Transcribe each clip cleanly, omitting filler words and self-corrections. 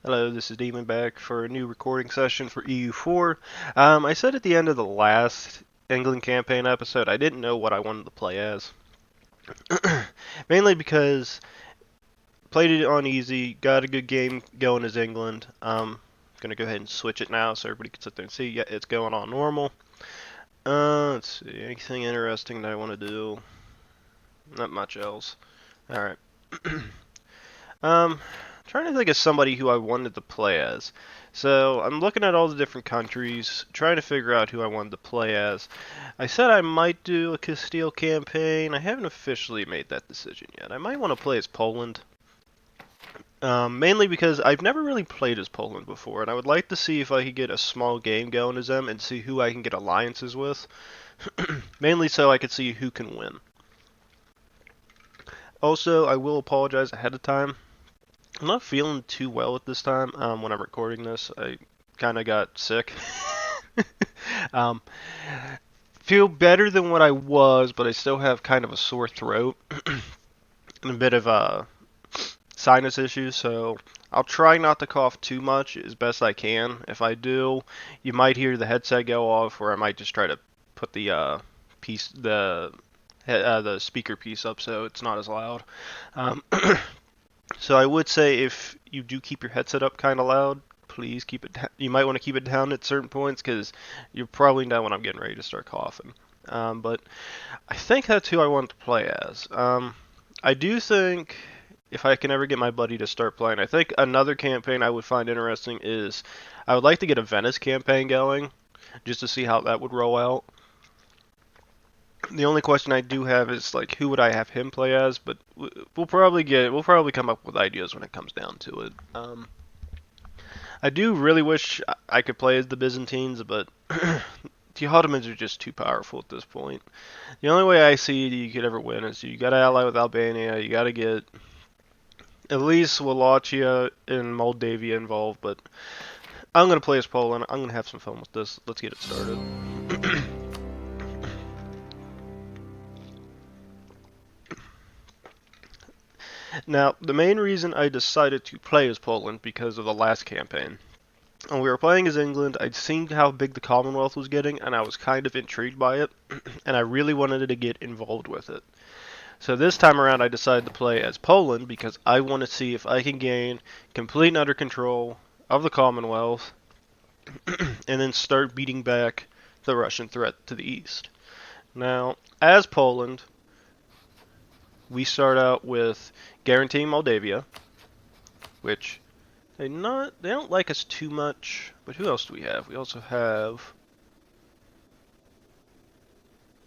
Hello, this is Demon back for a new recording session for EU4. I said at the end of the last England campaign episode I didn't know what I wanted to play as. Mainly because played it on easy, got a good game going as England. Gonna go ahead and switch it now so everybody can sit there and see. Yeah, it's going on normal. Let's see, anything interesting that I want to do? Not much else. Alright. Trying to think of somebody who I wanted to play as. So I'm looking at all the different countries, trying to figure out who I wanted to play as. I said I might do a Castile campaign. I haven't officially made that decision yet. I might want to play as Poland. Mainly because I've never really played as Poland before, and I would like to see if I could get a small game going as them and see who I can get alliances with. Mainly so I could see who can win. Also, I will apologize ahead of time. I'm not feeling too well at this time when I'm recording this. I kind of got sick. um, feel better than what I was, but I still have kind of a sore throat and a bit of sinus issues, so I'll try not to cough too much as best I can. If I do, you might hear the headset go off, or I might just try to put the the speaker piece up so it's not as loud. So I would say if you do keep your headset up kind of loud, please keep it down. You might want to keep it down at certain points because you'll probably know when I'm getting ready to start coughing. But I think that's who I want to play as. I do think if I can ever get my buddy to start playing, I think another campaign I would find interesting is I would like to get a Venice campaign going just to see how that would roll out. The only question I do have is like who would I have him play as, but we'll probably come up with ideas when it comes down to it. I do really wish I could play as the Byzantines, but the Ottomans are just too powerful at this point. The only way I see you could ever win is you got to ally with Albania, you got to get at least Wallachia and Moldavia involved, but I'm gonna play as Poland. I'm gonna have some fun with this. Let's get it started. Now, the main reason I decided to play as Poland because of the last campaign. When we were playing as England, I'd seen how big the Commonwealth was getting, and I was kind of intrigued by it, and I really wanted to get involved with it. So this time around, I decided to play as Poland because I want to see if I can gain complete and utter control of the Commonwealth, and then start beating back the Russian threat to the east. Now, as Poland, we start out with guaranteeing Moldavia, which they don't like us too much. But who else do we have? We also have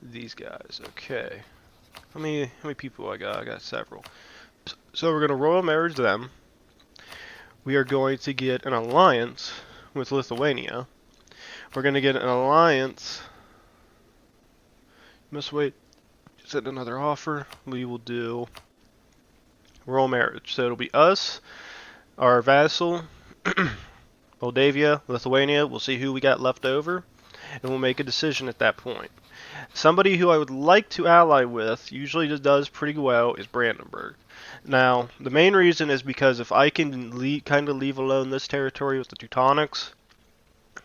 these guys. Okay, how many people I got? I got several. So we're gonna royal marriage them. We are going to get an alliance with Lithuania. We're gonna get an alliance. Must wait. Send another offer. We will do royal marriage. So it'll be us, our vassal, Moldavia, Lithuania. We'll see who we got left over, and we'll make a decision at that point. Somebody who I would like to ally with, usually does pretty well, is Brandenburg. Now, the main reason is because if I can kind of leave alone this territory with the Teutonics,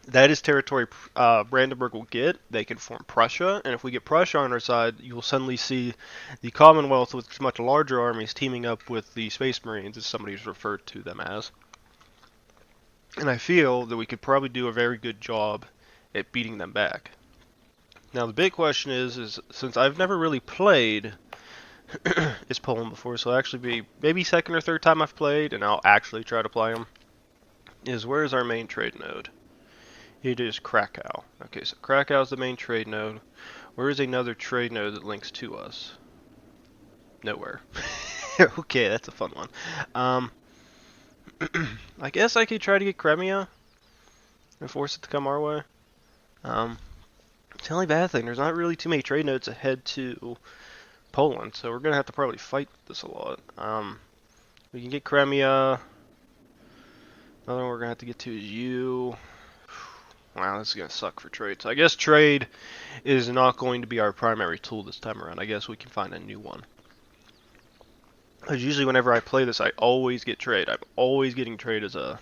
that is territory Brandenburg will get. They can form Prussia, and if we get Prussia on our side, you will suddenly see the Commonwealth with much larger armies teaming up with the Space Marines, as somebody's referred to them as. And I feel that we could probably do a very good job at beating them back. Now the big question is since I've never really played as Poland before, so it'll actually be maybe second or third time I've played, and I'll actually try to play them, is where is our main trade node? It is Krakow. Okay, so Krakow is the main trade node. Where is another trade node that links to us? Nowhere. Okay, that's a fun one. I guess I could try to get Crimea and force it to come our way. It's the only bad thing. There's not really too many trade nodes ahead to Poland, so we're gonna have to probably fight this a lot. We can get Crimea. Another one we're gonna have to get to is you. Wow, this is going to suck for trade. So I guess trade is not going to be our primary tool this time around. I guess we can find a new one. Because usually whenever I play this, I always get trade. I'm always getting trade as a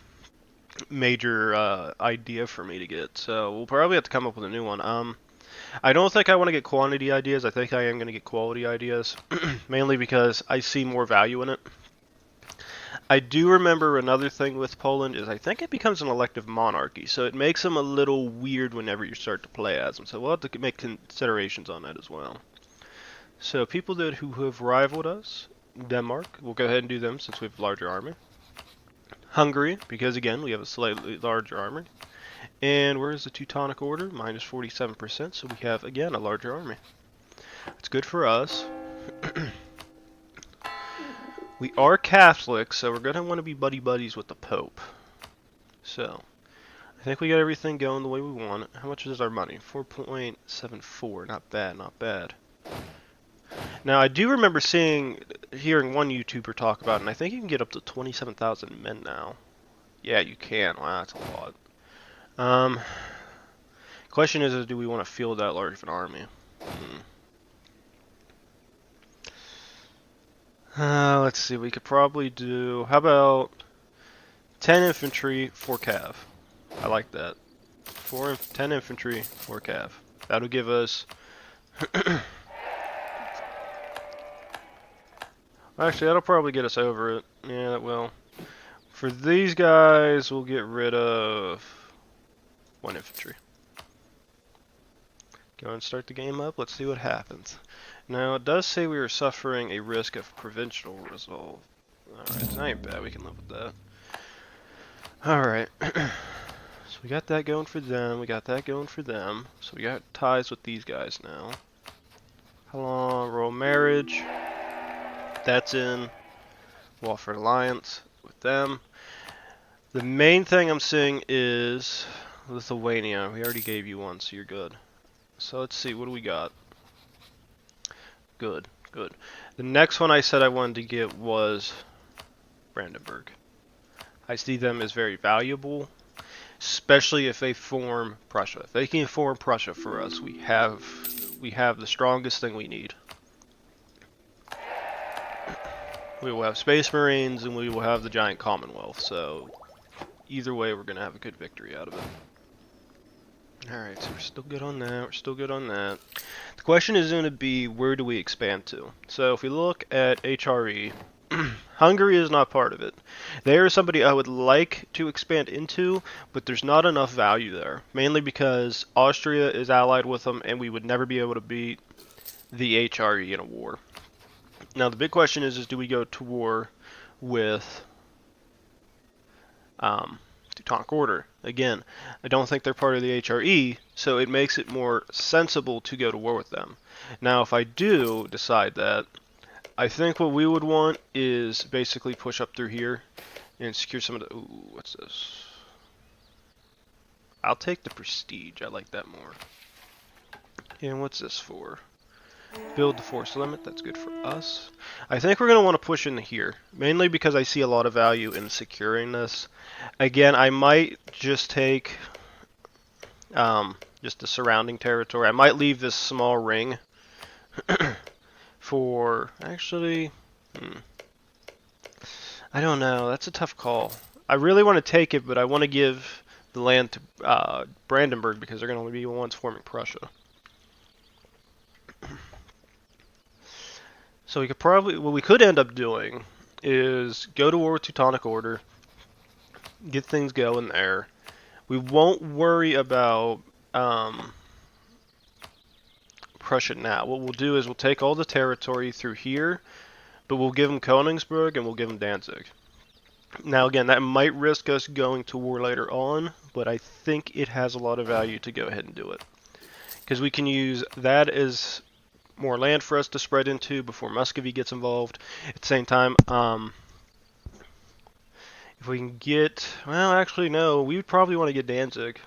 major idea for me to get. So we'll probably have to come up with a new one. I don't think I want to get quantity ideas. I think I am going to get quality ideas, mainly because I see more value in it. I do remember another thing with Poland is I think it becomes an elective monarchy, so it makes them a little weird whenever you start to play as them. So we'll have to make considerations on that as well. So people who have rivaled us, Denmark, we'll go ahead and do them since we have a larger army. Hungary, because again we have a slightly larger army. And where's the Teutonic Order? Minus 47%, so we have again a larger army. It's good for us. We are Catholic, so we're going to want to be buddy-buddies with the Pope. So, I think we got everything going the way we want it. How much is our money? 4.74. Not bad, not bad. Now, I do remember hearing one YouTuber talk about it, and I think you can get up to 27,000 men now. Yeah, you can. Wow, that's a lot. Question is do we want to field that large of an army? Let's see, we could probably do, how about 10 infantry, 4 cav. I like that. 10 infantry, 4 cav. That'll give us... Actually, that'll probably get us over it. Yeah, that will. For these guys, we'll get rid of 1 infantry. Go and start the game up. Let's see what happens. Now, it does say we are suffering a risk of provincial resolve. Alright, that ain't bad. We can live with that. Alright. So we got that going for them. We got that going for them. So we got ties with these guys now. How long? Royal marriage. That's in. We'll offer an alliance with them. The main thing I'm seeing is Lithuania. We already gave you one, so you're good. So let's see, what do we got? Good, good. The next one I said I wanted to get was Brandenburg. I see them as very valuable, especially if they form Prussia. If they can form Prussia for us, we have the strongest thing we need. We will have Space Marines and we will have the giant Commonwealth, so either way we're going to have a good victory out of it. Alright, so we're still good on that, we're still good on that. The question is going to be, where do we expand to? So if we look at HRE, Hungary is not part of it. They are somebody I would like to expand into, but there's not enough value there. Mainly because Austria is allied with them, and we would never be able to beat the HRE in a war. Now the big question is do we go to war with Teutonic Order? Again, I don't think they're part of the HRE, so it makes it more sensible to go to war with them. Now, if I do decide that, I think what we would want is basically push up through here and secure some of the... Ooh, what's this? I'll take the Prestige. I like that more. And what's this for? Build the force limit. That's good for us. I think we're going to want to push into here, mainly because I see a lot of value in securing this. Again, I might just take just the surrounding territory. I might leave this small ring for... Actually, I don't know. That's a tough call. I really want to take it, but I want to give the land to Brandenburg because they're going to be the ones forming Prussia. So we could probably, what we could end up doing is go to war with Teutonic Order, get things going there. We won't worry about Prussia now. What we'll do is we'll take all the territory through here, but we'll give them Königsberg and we'll give them Danzig. Now again, that might risk us going to war later on, but I think it has a lot of value to go ahead and do it. Because we can use that as more land for us to spread into before Muscovy gets involved. At the same time, if we can get... Well, actually, no. We would probably want to get Danzig.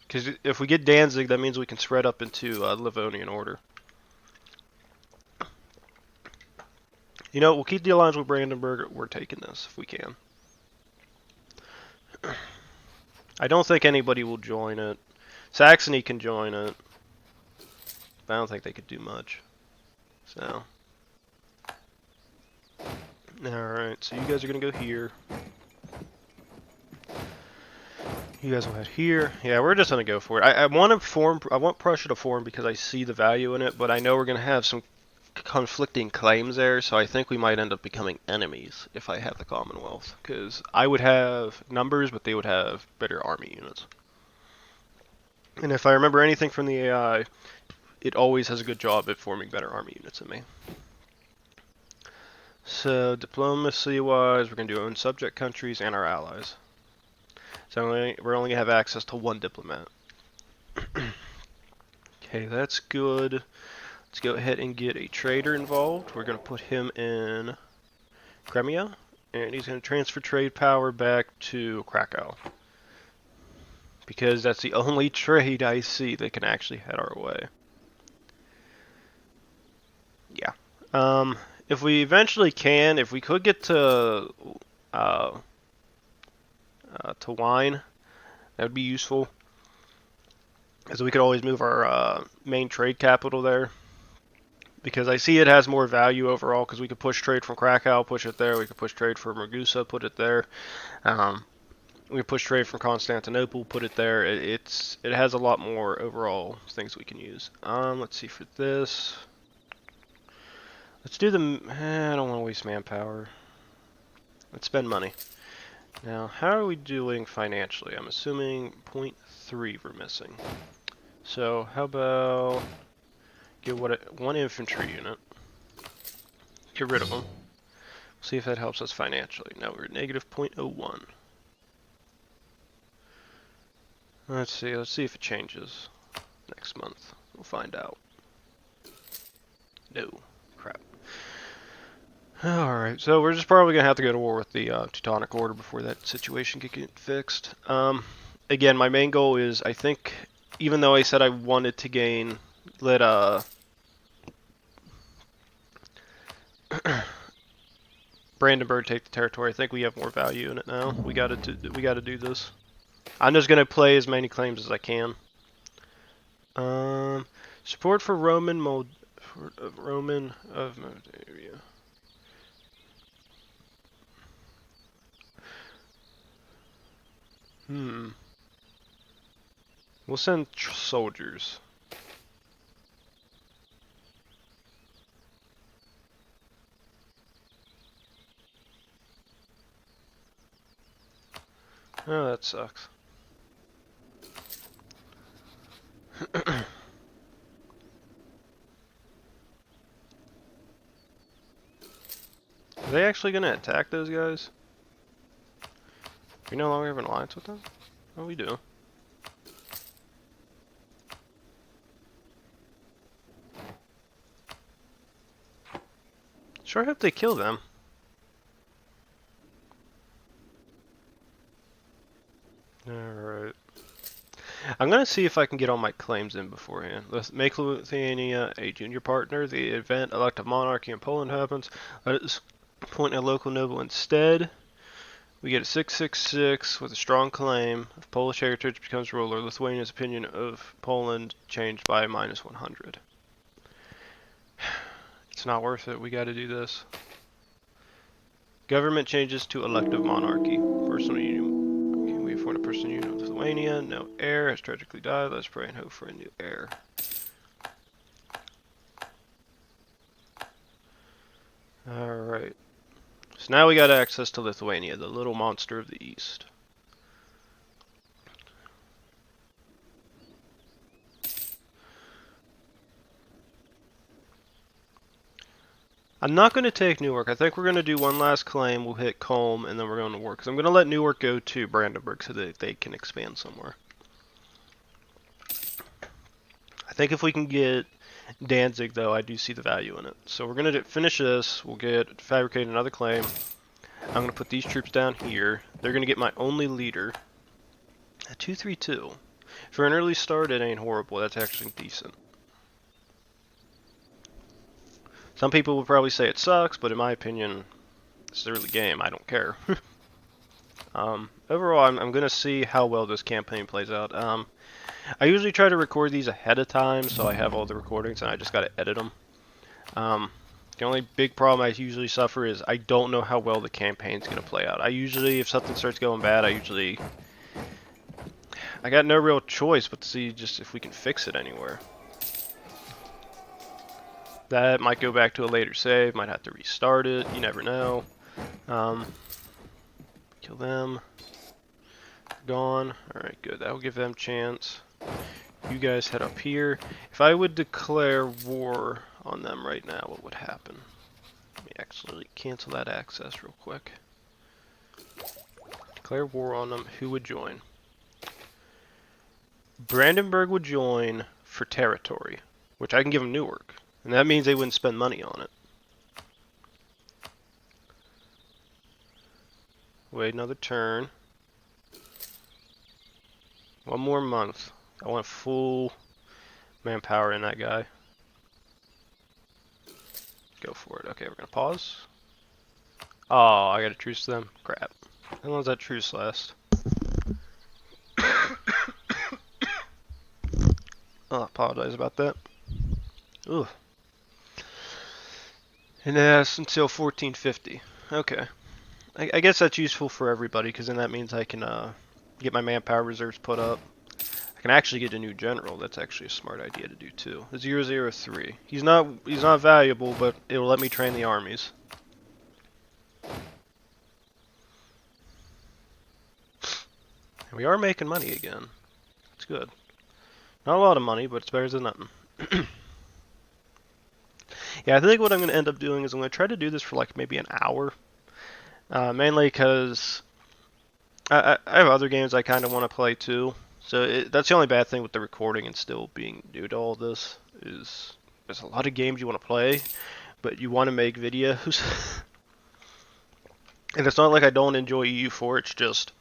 Because if we get Danzig, that means we can spread up into Livonian Order. You know, we'll keep the alliance with Brandenburg. We're taking this if we can. I don't think anybody will join it. Saxony can join it. I don't think they could do much. So. Alright, so you guys are going to go here. You guys will head here. Yeah, we're just gonna go for it. I want to form. I want Prussia to form because I see the value in it, but I know we're gonna have some conflicting claims there, so I think we might end up becoming enemies if I have the Commonwealth, because I would have numbers, but they would have better army units. And if I remember anything from the AI, it always has a good job at forming better army units than me. So diplomacy-wise, we're going to do our own subject countries and our allies. So we're only going to have access to one diplomat. Okay, that's good. Let's go ahead and get a trader involved. We're going to put him in Crimea, and he's going to transfer trade power back to Krakow. Because that's the only trade I see that can actually head our way. Yeah. If we eventually can, if we could get to wine, that would be useful. Because we could always move our main trade capital there. Because I see it has more value overall, because we could push trade from Krakow, push it there. We could push trade from Ragusa, put it there. We push trade from Constantinople, put it there. It has a lot more overall things we can use. Let's see for this. Let's do the. I don't want to waste manpower. Let's spend money. Now, how are we doing financially? I'm assuming 0.3 we're missing. So how about get one infantry unit. Get rid of them. See if that helps us financially. Now we're at negative 0.01. Let's see if it changes next month. We'll find out. No. Crap. Alright, so we're just probably going to have to go to war with the Teutonic Order before that situation can get fixed. Again, my main goal is, I think, even though I said I wanted to let Brandenburg take the territory, I think we have more value in it now. We got to do this. I'm just going to play as many claims as I can. Support for Roman of Moldavia. We'll send soldiers. Oh, that sucks. Are they actually going to attack those guys? We no longer have an alliance with them? Oh, we do. Sure hope they kill them. Alright. I'm going to see if I can get all my claims in beforehand. Let's make Lithuania a junior partner. The event elective monarchy in Poland happens. Let us appoint a local noble instead. We get a 666 with a strong claim. If Polish heritage becomes ruler, Lithuania's opinion of Poland changed by -100. It's not worth it. We got to do this. Government changes to elective monarchy. Personal union. Okay, we appoint a personal union with Lithuania. No heir has tragically died. Let's pray and hope for a new heir. Alright. So now we got access to Lithuania, the little monster of the east. I'm not going to take Newark. I think we're going to do one last claim. We'll hit Culm, and then we're going to war. Because I'm going to let Newark go to Brandenburg so that they can expand somewhere. I think if we can get Danzig, though, I do see the value in it. So we're going to finish this. We'll fabricate another claim. I'm going to put these troops down here. They're going to get my only leader. At 232. For an early start, it ain't horrible. That's actually decent. Some people would probably say it sucks, but in my opinion, it's the early game. I don't care. Overall, I'm going to see how well this campaign plays out. I usually try to record these ahead of time, so I have all the recordings, and I just got to edit them. The only big problem I usually suffer is I don't know how well the campaign's going to play out. If something starts going bad, I usually I got no real choice but to see just if we can fix it anywhere. That might go back to a later save, might have to restart it, you never know. Kill them. Gone. Alright, good. That'll give them chance. You guys head up here. If I would declare war on them right now, what would happen? Let me actually cancel that access real quick. Declare war on them. Who would join? Brandenburg would join for territory, which I can give them Newark. And that means they wouldn't spend money on it. Wait another turn. One more month. I want full manpower in that guy. Go for it. Okay, we're gonna pause. Oh, I got a truce to them? Crap. How long does that truce last? Oh, I apologize about that. Ugh. And that's until 1450. Okay. I guess that's useful for everybody, because then that means I can get my manpower reserves put up. I can actually get a new general. That's actually a smart idea to do too. 003. He's not valuable, but it'll let me train the armies. And we are making money again. It's good. Not a lot of money, but it's better than nothing. Yeah, I think what I'm going to end up doing is I'm going to try to do this for like maybe an hour. Mainly because I have other games I kind of want to play too. So that's the only bad thing with the recording and still being new to all this is there's a lot of games you want to play, but you want to make videos. And it's not like I don't enjoy EU4, it's just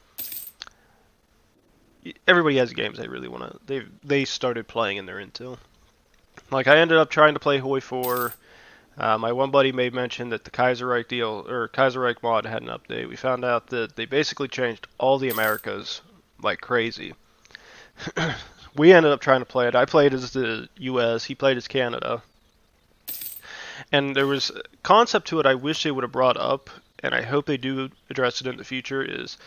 everybody has games they really want to they started playing and they're into. Like I ended up trying to play Hoi 4. My one buddy made mention that the Kaiserreich deal or Kaiserreich mod had an update. We found out that they basically changed all the Americas like crazy. We ended up trying to play it. I played as the US, he played as Canada. And there was a concept to it I wish they would have brought up, and I hope they do address it in the future, is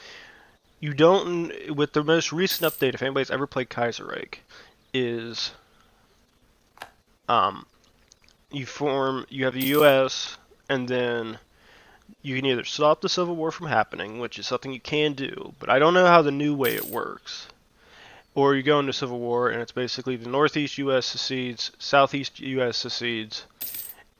you don't, with the most recent update, if anybody's ever played Kaiserreich, is you have the US, and then you can either stop the Civil War from happening, which is something you can do, but I don't know how the new way it works. Or you go into Civil War, and it's basically the Northeast U.S. secedes, Southeast U.S. secedes,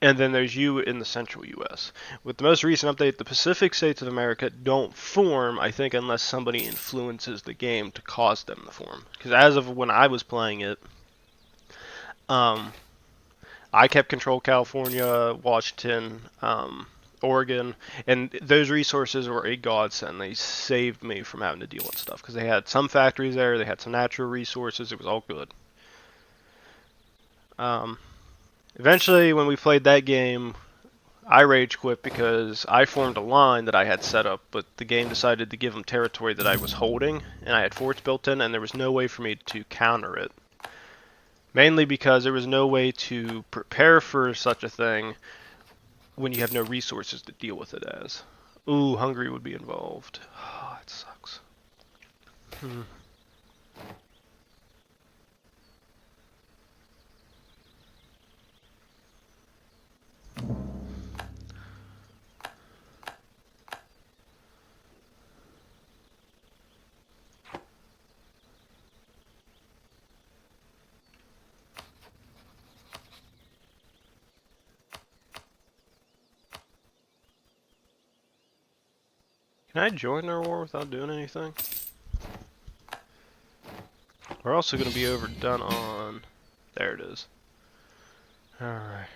and then there's you in the Central U.S. With the most recent update, the Pacific States of America don't form, I think, unless somebody influences the game to cause them to form. Because as of when I was playing it, I kept control of California, Washington, Oregon, and those resources were a godsend. They saved me from having to deal with stuff because they had some factories there, they had some natural resources, it was all good. Eventually, when we played that game, I rage quit because I formed a line that I had set up, but the game decided to give them territory that I was holding, and I had forts built in, and there was no way for me to counter it. Mainly because there was no way to prepare for such a thing when you have no resources to deal with it as. Ooh, Hungary would be involved. Oh, it sucks. Can I join their war without doing anything? We're also going to be overdone on... There it is. Alright.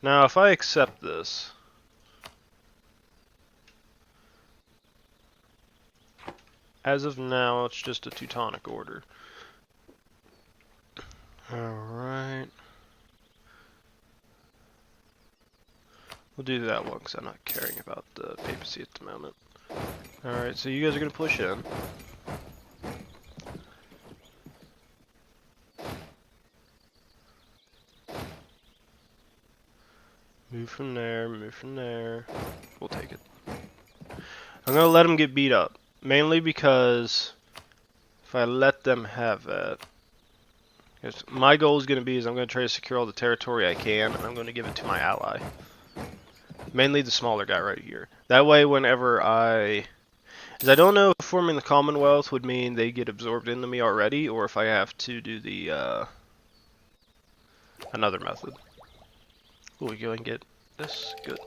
Now, if I accept this... As of now, it's just a Teutonic order. Alright. We'll do that one because I'm not caring about the papacy at the moment. Alright, so you guys are going to push in. Move from there, move from there. We'll take it. I'm going to let them get beat up. Mainly because if I let them have that, because my goal is going to be I'm going to try to secure all the territory I can, and I'm going to give it to my ally. Mainly the smaller guy right here. That way, whenever because I don't know if forming the Commonwealth would mean they get absorbed into me already, or if I have to do the another method. Ooh, we go and get this. Good.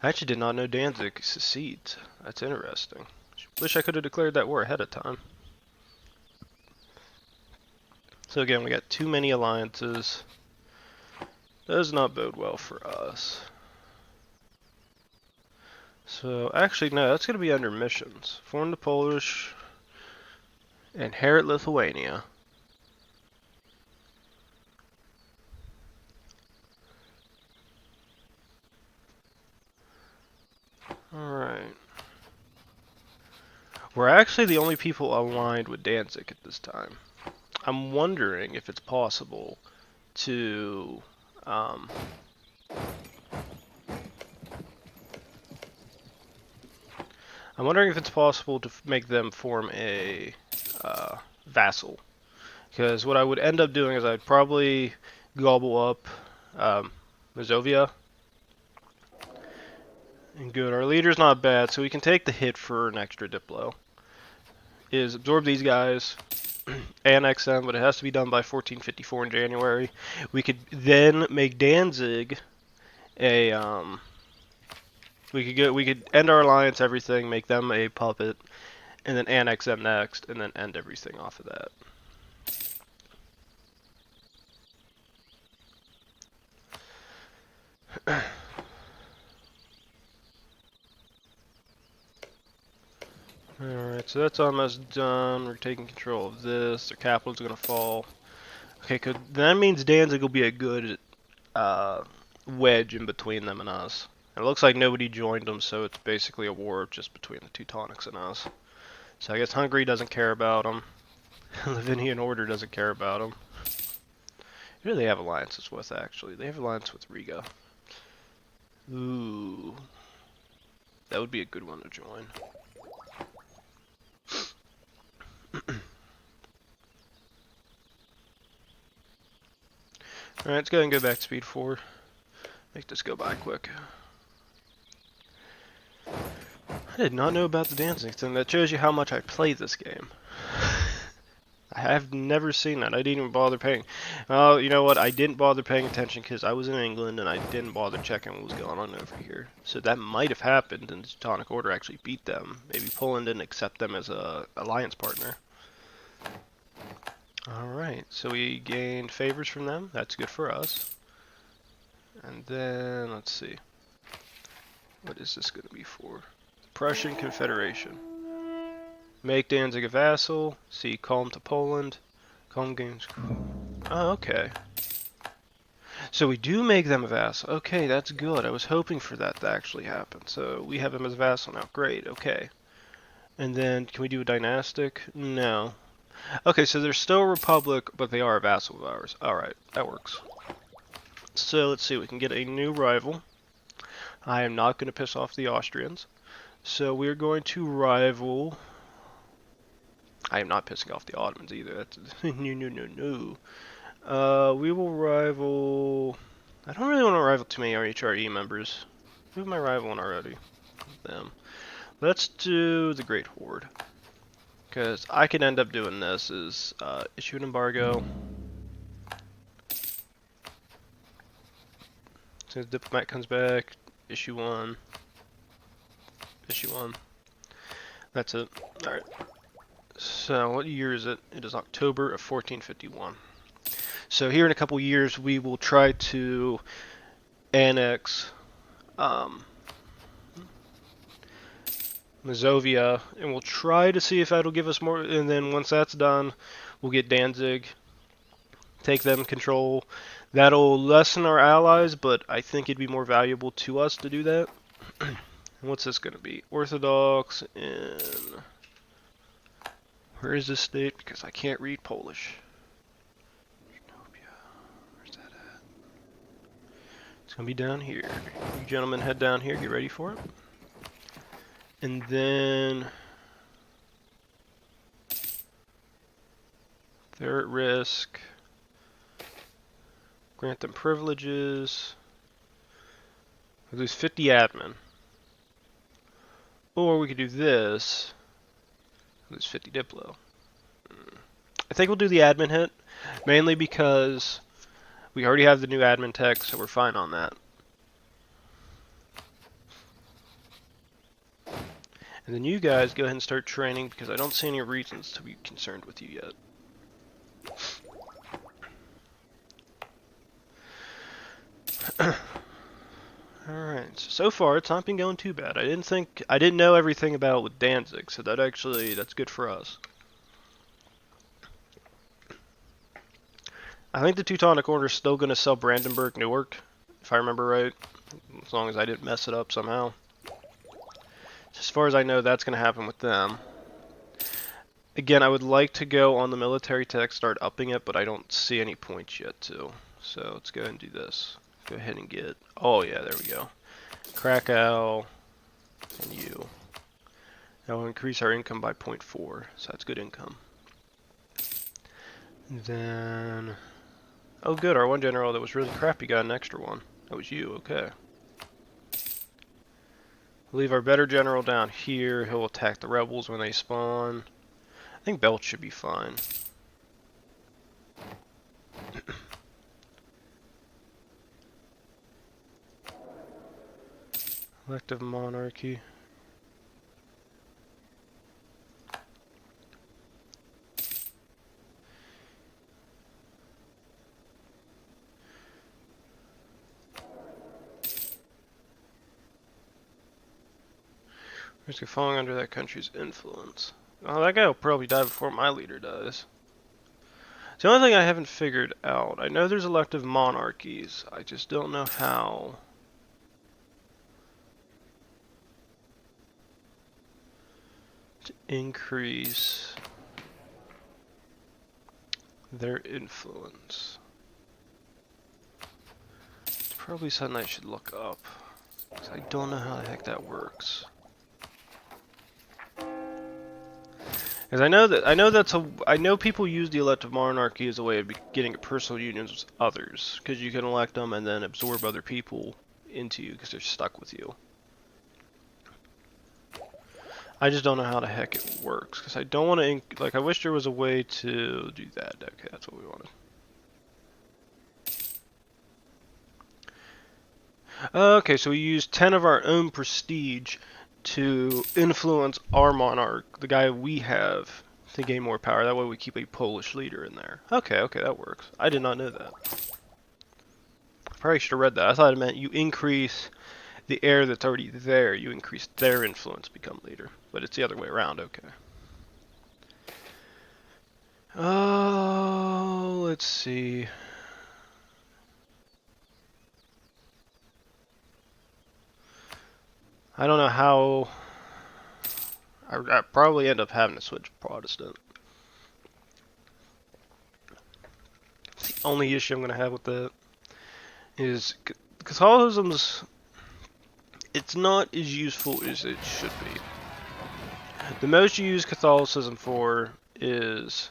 I actually did not know Danzig secedes. That's interesting. Wish I could have declared that war ahead of time. So again, we got too many alliances. Does not bode well for us. So actually, no, that's going to be under missions. Form the Polish. Inherit Lithuania. Alright. We're actually the only people aligned with Danzig at this time. I'm wondering if it's possible to I'm wondering if it's possible to make them form a vassal. Because what I would end up doing is I'd probably gobble up Mazovia. And good, our leader's not bad, so we can take the hit for an extra Diplo. Is absorb these guys, annex them, but it has to be done by 1454 in January. We could then make Danzig a we could end our alliance, everything, make them a puppet, and then annex them next, and then end everything off of that. Alright, so that's almost done. We're taking control of this. Their capital's gonna fall. Okay, that means Danzig will be a good wedge in between them and us. It looks like nobody joined them, so it's basically a war just between the Teutonics and us. So I guess Hungary doesn't care about them. Lavinian Order doesn't care about them. Who do they have alliances with, actually? They have alliance with Riga. Ooh. That would be a good one to join. Alright, let's go ahead and go back to speed 4. Make this go by quick. I did not know about the dancing thing. That shows you how much I play this game. I have never seen that. I didn't even bother paying. Oh, you know what? I didn't bother paying attention because I was in England and I didn't bother checking what was going on over here. So that might have happened and the Teutonic Order actually beat them. Maybe Poland didn't accept them as a alliance partner. Alright, so we gained favors from them. That's good for us. And then, let's see. What is this going to be for? Prussian Confederation. Make Danzig a vassal. See, calm to Poland. Calm games. Oh, okay. So we do make them a vassal. Okay, that's good. I was hoping for that to actually happen. So we have him as a vassal now. Great, okay. And then, can we do a dynastic? No. Okay, so they're still a republic, but they are a vassal of ours. Alright, that works. So let's see, we can get a new rival. I am not going to piss off the Austrians. So we're going to rival... I am not pissing off the Ottomans either. That's no. We will rival... I don't really want to rival too many RHRE members. Who am I rivaling already? Them. Let's do the Great Horde. Because I could end up doing this is issue an embargo. Since Diplomat comes back, issue one. Issue one. That's it. Alright. So, what year is it? It is October of 1451. So here in a couple years, we will try to annex Mazovia, and we'll try to see if that'll give us more, and then once that's done, we'll get Danzig, take them control. That'll lessen our allies, but I think it'd be more valuable to us to do that. What's this going to be? Orthodox in... Where is this state? Because I can't read Polish. Where's that at? It's going to be down here. You gentlemen head down here. Get ready for it. And then... They're at risk. Grant them privileges. We lose 50 admin. Or we could do this. Lose 50 Diplo. I think we'll do the admin hit, mainly because we already have the new admin tech, so we're fine on that. And then you guys go ahead and start training, because I don't see any reasons to be concerned with you yet. Alright, so far it's not been going too bad. I didn't know everything about it with Danzig, so that's good for us. I think the Teutonic Order is still going to sell Brandenburg, Newark, if I remember right, as long as I didn't mess it up somehow. As far as I know, that's going to happen with them. Again, I would like to go on the military tech, start upping it, but I don't see any points yet too. So let's go ahead and do this. Go ahead and get, oh yeah, there we go. Krakow, and you. That will increase our income by 0.4, so that's good income. And then, oh good, our one general that was really crappy got an extra one. That was you, okay. Leave our better general down here. He'll attack the rebels when they spawn. I think Belt should be fine. Elective monarchy. Risk of falling under that country's influence. Oh, that guy will probably die before my leader does. It's the only thing I haven't figured out. I know there's elective monarchies. I just don't know how. To increase their influence. It's probably something I should look up, because I don't know how the heck that works. Because I know people use the elective monarchy as a way of getting personal unions with others, because you can elect them and then absorb other people into you because they're stuck with you. I just don't know how the heck it works, because I don't want to, like, I wish there was a way to do that. Okay, that's what we wanted. Okay, so we use 10 of our own prestige to influence our monarch, the guy we have, to gain more power. That way we keep a Polish leader in there. Okay, that works. I did not know that. I probably should have read that. I thought it meant you increase the heir that's already there, you increase their influence to become leader. But it's the other way around, okay. Oh, let's see. I don't know how. I probably end up having to switch Protestant. The only issue I'm going to have with that is Catholicism's. It's not as useful as it should be. The most you use Catholicism for is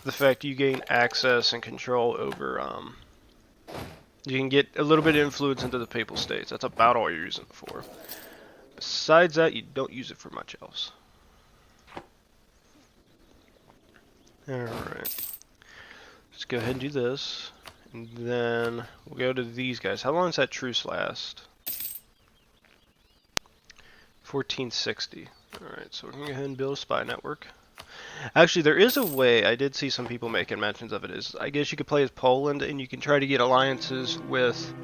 the fact you gain access and control over. You can get a little bit of influence into the papal states. That's about all you're using it for. Besides that, you don't use it for much else. Alright. Let's go ahead and do this. And then we'll go to these guys. How long does that truce last? 1460. Alright, so we're going to go ahead and build a spy network. Actually, there is a way, I did see some people making mentions of it, is I guess you could play as Poland and you can try to get alliances with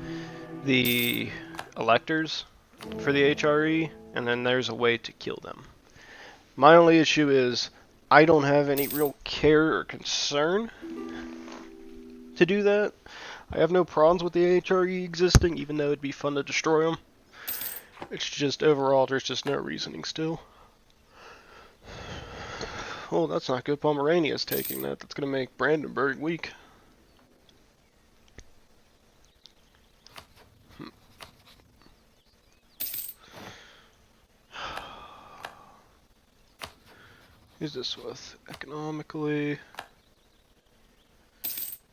the electors for the HRE, and then there's a way to kill them. My only issue is I don't have any real care or concern to do that. I have no problems with the HRE existing, even though it'd be fun to destroy them. It's just overall there's just no reasoning still. Oh, that's not good. Pomerania's taking that. That's going to make Brandenburg weak. Who's this with? Economically.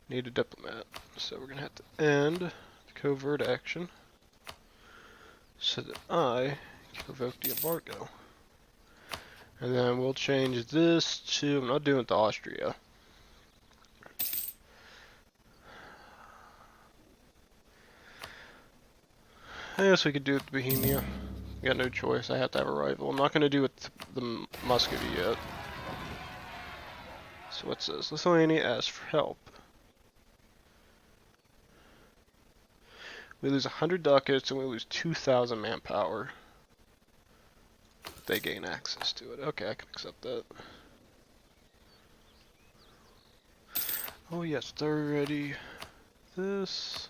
Need a diplomat. So we're gonna have to end the covert action so that I can revoke the embargo. And then we'll change this to, I'm not doing it to Austria. I guess we could do it to Bohemia. Got no choice, I have to have a rival. I'm not gonna do it to the Muscovy yet. So what's this? Lithuania asks for help. We lose 100 ducats and we lose 2,000 manpower. They gain access to it. Okay, I can accept that. Oh yes, they're ready. This.